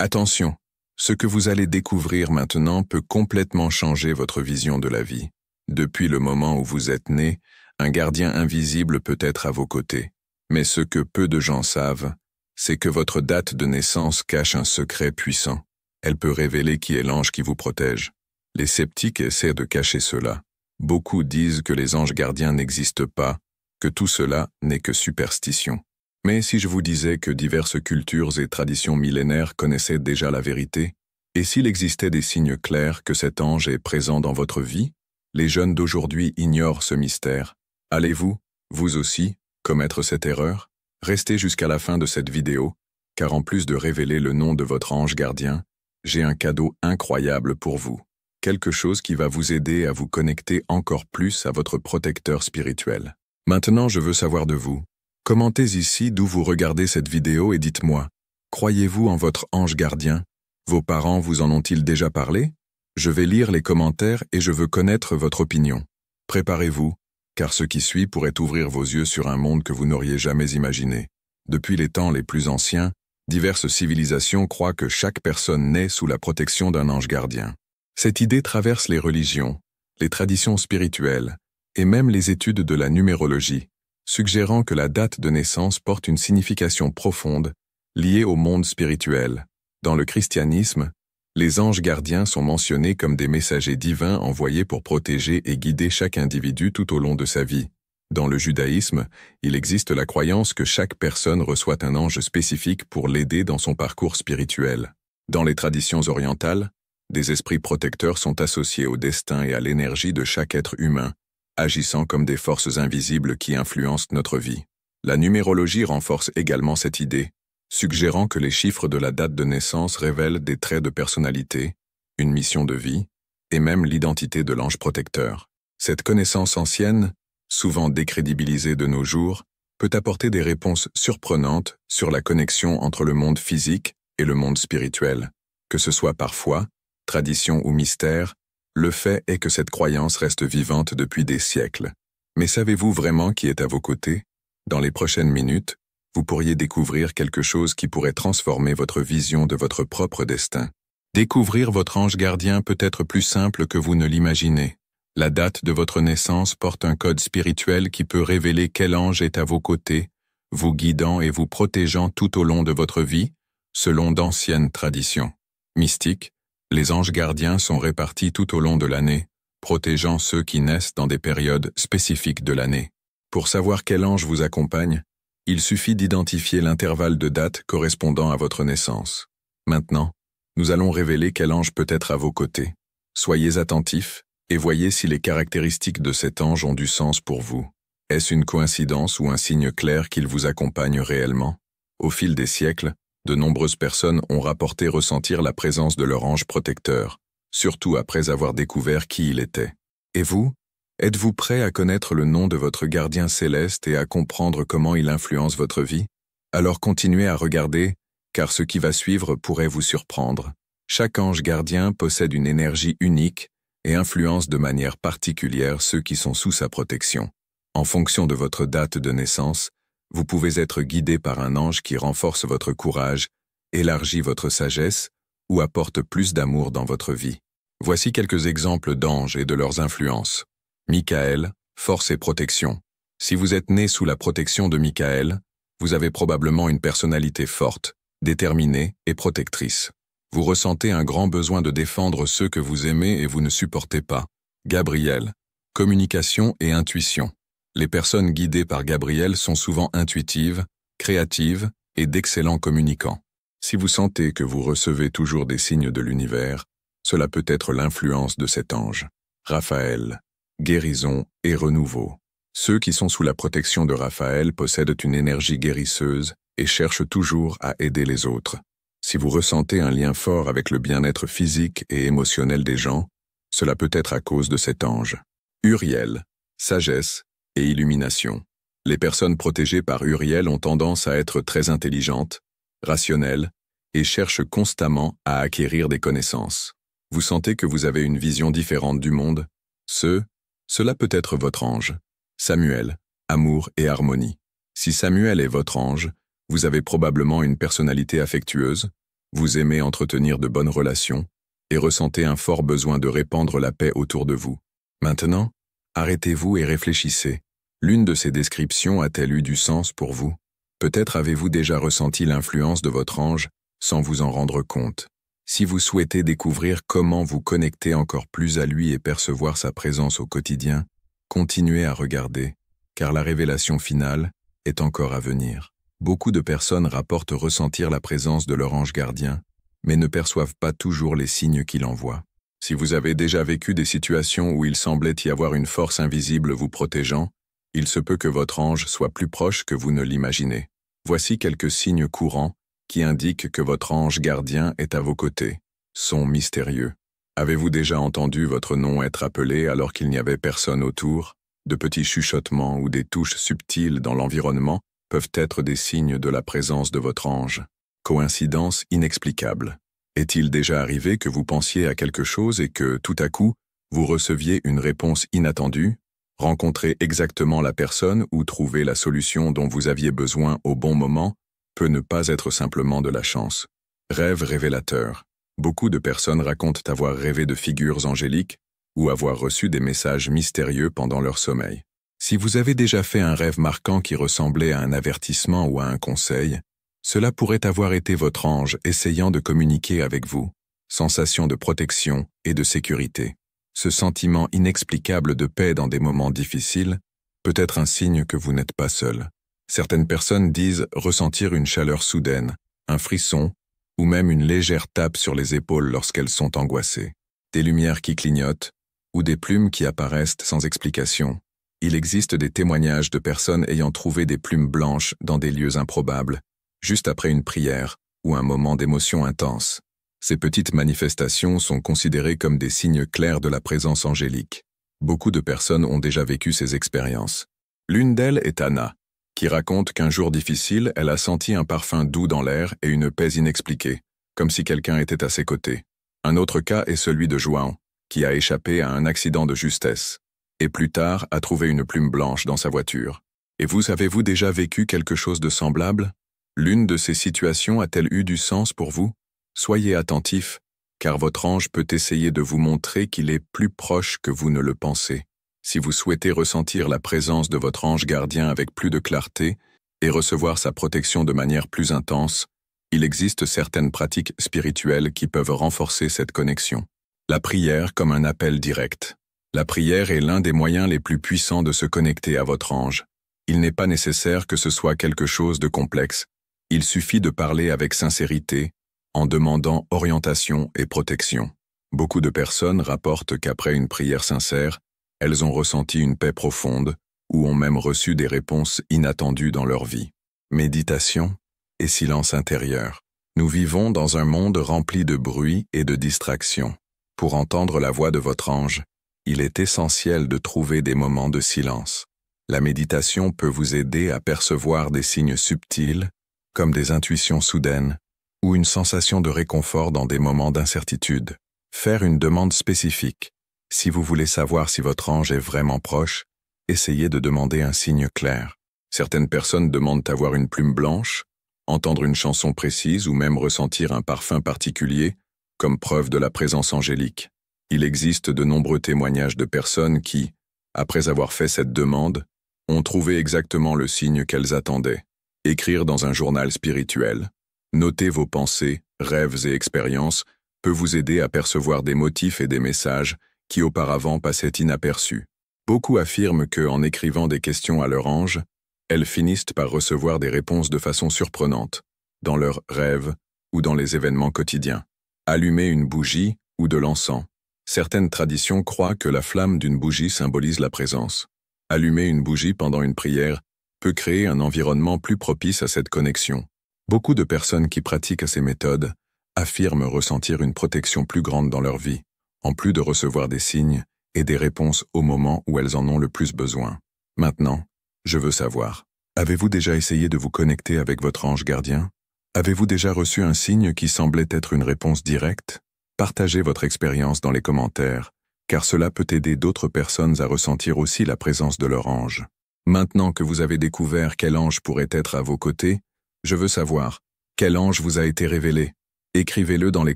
Attention, ce que vous allez découvrir maintenant peut complètement changer votre vision de la vie. Depuis le moment où vous êtes né, un gardien invisible peut être à vos côtés. Mais ce que peu de gens savent, c'est que votre date de naissance cache un secret puissant. Elle peut révéler qui est l'ange qui vous protège. Les sceptiques essaient de cacher cela. Beaucoup disent que les anges gardiens n'existent pas, que tout cela n'est que superstition. Mais si je vous disais que diverses cultures et traditions millénaires connaissaient déjà la vérité, et s'il existait des signes clairs que cet ange est présent dans votre vie, les jeunes d'aujourd'hui ignorent ce mystère. Allez-vous, vous aussi, commettre cette erreur? Restez jusqu'à la fin de cette vidéo, car en plus de révéler le nom de votre ange gardien, j'ai un cadeau incroyable pour vous. Quelque chose qui va vous aider à vous connecter encore plus à votre protecteur spirituel. Maintenant, je veux savoir de vous. Commentez ici d'où vous regardez cette vidéo et dites-moi, croyez-vous en votre ange gardien? Vos parents vous en ont-ils déjà parlé? Je vais lire les commentaires et je veux connaître votre opinion. Préparez-vous, car ce qui suit pourrait ouvrir vos yeux sur un monde que vous n'auriez jamais imaginé. Depuis les temps les plus anciens, diverses civilisations croient que chaque personne naît sous la protection d'un ange gardien. Cette idée traverse les religions, les traditions spirituelles et même les études de la numérologie, suggérant que la date de naissance porte une signification profonde liée au monde spirituel. Dans le christianisme, les anges gardiens sont mentionnés comme des messagers divins envoyés pour protéger et guider chaque individu tout au long de sa vie. Dans le judaïsme, il existe la croyance que chaque personne reçoit un ange spécifique pour l'aider dans son parcours spirituel. Dans les traditions orientales, des esprits protecteurs sont associés au destin et à l'énergie de chaque être humain, agissant comme des forces invisibles qui influencent notre vie. La numérologie renforce également cette idée, suggérant que les chiffres de la date de naissance révèlent des traits de personnalité, une mission de vie, et même l'identité de l'ange protecteur. Cette connaissance ancienne, souvent décrédibilisée de nos jours, peut apporter des réponses surprenantes sur la connexion entre le monde physique et le monde spirituel. Que ce soit par foi, tradition ou mystère, le fait est que cette croyance reste vivante depuis des siècles. Mais savez-vous vraiment qui est à vos côtés? Dans les prochaines minutes, vous pourriez découvrir quelque chose qui pourrait transformer votre vision de votre propre destin. Découvrir votre ange gardien peut être plus simple que vous ne l'imaginez. La date de votre naissance porte un code spirituel qui peut révéler quel ange est à vos côtés, vous guidant et vous protégeant tout au long de votre vie, selon d'anciennes traditions. Mystiques, les anges gardiens sont répartis tout au long de l'année, protégeant ceux qui naissent dans des périodes spécifiques de l'année. Pour savoir quel ange vous accompagne, il suffit d'identifier l'intervalle de date correspondant à votre naissance. Maintenant, nous allons révéler quel ange peut être à vos côtés. Soyez attentifs et voyez si les caractéristiques de cet ange ont du sens pour vous. Est-ce une coïncidence ou un signe clair qu'il vous accompagne réellement? Au fil des siècles, de nombreuses personnes ont rapporté ressentir la présence de leur ange protecteur, surtout après avoir découvert qui il était. Et vous? Êtes-vous prêt à connaître le nom de votre gardien céleste et à comprendre comment il influence votre vie? Alors continuez à regarder, car ce qui va suivre pourrait vous surprendre. Chaque ange gardien possède une énergie unique et influence de manière particulière ceux qui sont sous sa protection. En fonction de votre date de naissance, vous pouvez être guidé par un ange qui renforce votre courage, élargit votre sagesse ou apporte plus d'amour dans votre vie. Voici quelques exemples d'anges et de leurs influences. Michael, force et protection. Si vous êtes né sous la protection de Michael, vous avez probablement une personnalité forte, déterminée et protectrice. Vous ressentez un grand besoin de défendre ceux que vous aimez et vous ne supportez pas. Gabriel, communication et intuition. Les personnes guidées par Gabriel sont souvent intuitives, créatives et d'excellents communicants. Si vous sentez que vous recevez toujours des signes de l'univers, cela peut être l'influence de cet ange. Raphaël, guérison et renouveau. Ceux qui sont sous la protection de Raphaël possèdent une énergie guérisseuse et cherchent toujours à aider les autres. Si vous ressentez un lien fort avec le bien-être physique et émotionnel des gens, cela peut être à cause de cet ange. Uriel, sagesse et illumination. Les personnes protégées par Uriel ont tendance à être très intelligentes, rationnelles et cherchent constamment à acquérir des connaissances. Vous sentez que vous avez une vision différente du monde? Cela peut être votre ange. Samuel, amour et harmonie. Si Samuel est votre ange, vous avez probablement une personnalité affectueuse, Vous aimez entretenir de bonnes relations et ressentez un fort besoin de répandre la paix autour de vous. Maintenant, arrêtez-vous et réfléchissez. L'une de ces descriptions a-t-elle eu du sens pour vous? Peut-être avez-vous déjà ressenti l'influence de votre ange sans vous en rendre compte. Si vous souhaitez découvrir comment vous connecter encore plus à lui et percevoir sa présence au quotidien, continuez à regarder, car la révélation finale est encore à venir. Beaucoup de personnes rapportent ressentir la présence de leur ange gardien, mais ne perçoivent pas toujours les signes qu'il envoie. Si vous avez déjà vécu des situations où il semblait y avoir une force invisible vous protégeant, il se peut que votre ange soit plus proche que vous ne l'imaginez. Voici quelques signes courants qui indiquent que votre ange gardien est à vos côtés. Son mystérieux. Avez-vous déjà entendu votre nom être appelé alors qu'il n'y avait personne autour? De petits chuchotements ou des touches subtiles dans l'environnement peuvent être des signes de la présence de votre ange. Coïncidence inexplicable. Est-il déjà arrivé que vous pensiez à quelque chose et que, tout à coup, vous receviez une réponse inattendue? Rencontrer exactement la personne ou trouver la solution dont vous aviez besoin au bon moment peut ne pas être simplement de la chance. Rêve révélateur. Beaucoup de personnes racontent avoir rêvé de figures angéliques ou avoir reçu des messages mystérieux pendant leur sommeil. Si vous avez déjà fait un rêve marquant qui ressemblait à un avertissement ou à un conseil, cela pourrait avoir été votre ange essayant de communiquer avec vous. Sensation de protection et de sécurité. Ce sentiment inexplicable de paix dans des moments difficiles peut être un signe que vous n'êtes pas seul. Certaines personnes disent ressentir une chaleur soudaine, un frisson, ou même une légère tape sur les épaules lorsqu'elles sont angoissées. Des lumières qui clignotent, ou des plumes qui apparaissent sans explication. Il existe des témoignages de personnes ayant trouvé des plumes blanches dans des lieux improbables, juste après une prière ou un moment d'émotion intense. Ces petites manifestations sont considérées comme des signes clairs de la présence angélique. Beaucoup de personnes ont déjà vécu ces expériences. L'une d'elles est Anna, qui raconte qu'un jour difficile, elle a senti un parfum doux dans l'air et une paix inexpliquée, comme si quelqu'un était à ses côtés. Un autre cas est celui de João, qui a échappé à un accident de justesse, et plus tard a trouvé une plume blanche dans sa voiture. Et vous avez-vous déjà vécu quelque chose de semblable? L'une de ces situations a-t-elle eu du sens pour vous? Soyez attentifs, car votre ange peut essayer de vous montrer qu'il est plus proche que vous ne le pensez. Si vous souhaitez ressentir la présence de votre ange gardien avec plus de clarté et recevoir sa protection de manière plus intense, il existe certaines pratiques spirituelles qui peuvent renforcer cette connexion. La prière comme un appel direct. La prière est l'un des moyens les plus puissants de se connecter à votre ange. Il n'est pas nécessaire que ce soit quelque chose de complexe. Il suffit de parler avec sincérité, en demandant orientation et protection. Beaucoup de personnes rapportent qu'après une prière sincère, elles ont ressenti une paix profonde ou ont même reçu des réponses inattendues dans leur vie. Méditation et silence intérieur. Nous vivons dans un monde rempli de bruit et de distractions. Pour entendre la voix de votre ange, il est essentiel de trouver des moments de silence. La méditation peut vous aider à percevoir des signes subtils, comme des intuitions soudaines, ou une sensation de réconfort dans des moments d'incertitude. Faire une demande spécifique. Si vous voulez savoir si votre ange est vraiment proche, essayez de demander un signe clair. Certaines personnes demandent avoir une plume blanche, entendre une chanson précise ou même ressentir un parfum particulier, comme preuve de la présence angélique. Il existe de nombreux témoignages de personnes qui, après avoir fait cette demande, ont trouvé exactement le signe qu'elles attendaient. Écrire dans un journal spirituel, noter vos pensées, rêves et expériences peut vous aider à percevoir des motifs et des messages qui auparavant passaient inaperçus. Beaucoup affirment que, en écrivant des questions à leur ange, elles finissent par recevoir des réponses de façon surprenante, dans leurs rêves ou dans les événements quotidiens. Allumer une bougie ou de l'encens. Certaines traditions croient que la flamme d'une bougie symbolise la présence. Allumer une bougie pendant une prière peut créer un environnement plus propice à cette connexion. Beaucoup de personnes qui pratiquent ces méthodes affirment ressentir une protection plus grande dans leur vie, en plus de recevoir des signes et des réponses au moment où elles en ont le plus besoin. Maintenant, je veux savoir, avez-vous déjà essayé de vous connecter avec votre ange gardien? Avez-vous déjà reçu un signe qui semblait être une réponse directe? Partagez votre expérience dans les commentaires, car cela peut aider d'autres personnes à ressentir aussi la présence de leur ange. Maintenant que vous avez découvert quel ange pourrait être à vos côtés, je veux savoir, quel ange vous a été révélé? Écrivez-le dans les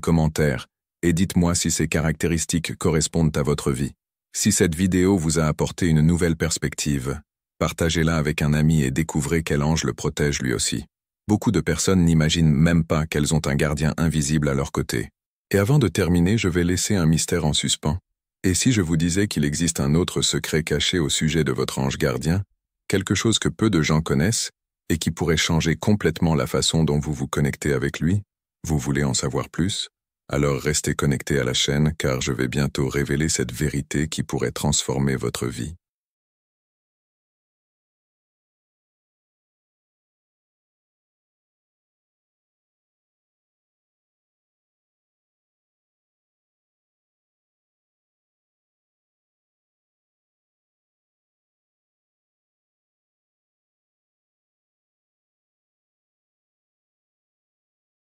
commentaires et dites-moi si ces caractéristiques correspondent à votre vie. Si cette vidéo vous a apporté une nouvelle perspective, partagez-la avec un ami et découvrez quel ange le protège lui aussi. Beaucoup de personnes n'imaginent même pas qu'elles ont un gardien invisible à leur côté. Et avant de terminer, je vais laisser un mystère en suspens. Et si je vous disais qu'il existe un autre secret caché au sujet de votre ange gardien, quelque chose que peu de gens connaissent et qui pourrait changer complètement la façon dont vous vous connectez avec lui? Vous voulez en savoir plus? Alors restez connectés à la chaîne car je vais bientôt révéler cette vérité qui pourrait transformer votre vie.